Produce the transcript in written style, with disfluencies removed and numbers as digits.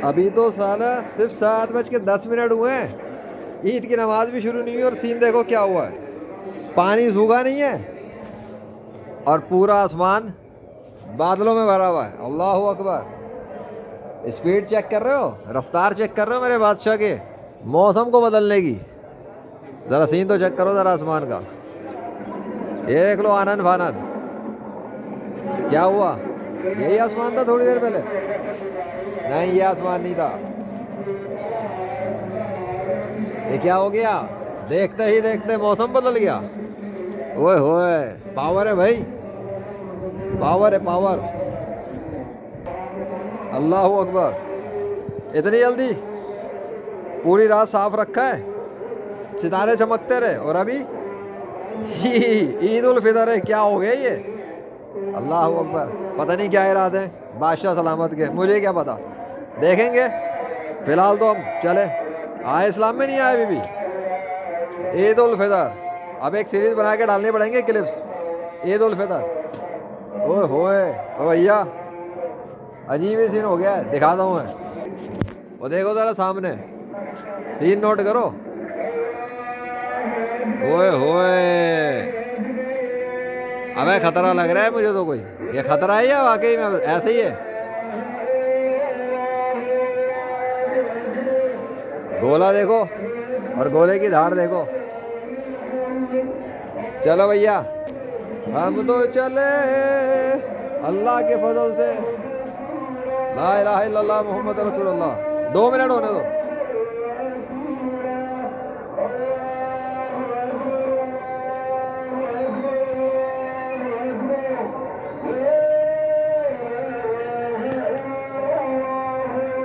अभी तो साला सिर्फ 7:10 हुए हैं, ईद की नमाज भी शुरू नहीं हुई और सीन देखो क्या हुआ है। पानी सूखा नहीं है और पूरा आसमान बादलों में भरा हुआ है। अल्लाह अकबर। स्पीड चेक कर रहे हो, रफ्तार चेक कर रहे हो मेरे बादशाह के मौसम को बदलने की। ज़रा सीन तो चेक करो ज़रा आसमान का। ये देख लो आनंद फानंद। क्या हुआ? यही आसमान था थोड़ी देर पहले? नहीं, ये आसमान नहीं था। ये क्या हो गया? देखते ही देखते मौसम बदल गया। ओए होए, पावर है भाई, पावर है पावर। अल्लाह अकबर। इतनी जल्दी? पूरी रात साफ रखा है, सितारे चमकते रहे और अभी ईद उल फितर है। क्या हो गया ये? अल्लाह अकबर। पता नहीं क्या इरादे हैं बादशाह सलामत के, मुझे क्या पता, देखेंगे। फिलहाल तो हम चले, आए इस्लाम में नहीं आए अभी भी। ईद उल फितर अब एक सीरीज बना के डालने पड़ेंगे क्लिप्स। ईद उल फितर। ओए होए ओ भैया, अजीब ही सीन हो गया है, दिखाता हूँ मैं। वो देखो ज़रा सामने, सीन नोट करो। ओए होए, अबे खतरा लग रहा है मुझे तो। कोई ये खतरा है या वाकई में ऐसे ही है? गोला देखो और गोले की धार देखो। चलो भैया, हम तो चले अल्लाह के फजल से। ला इलाहा इल्लल्लाह मोहम्मद रसूलुल्लाह। 2 मिनट होने दो।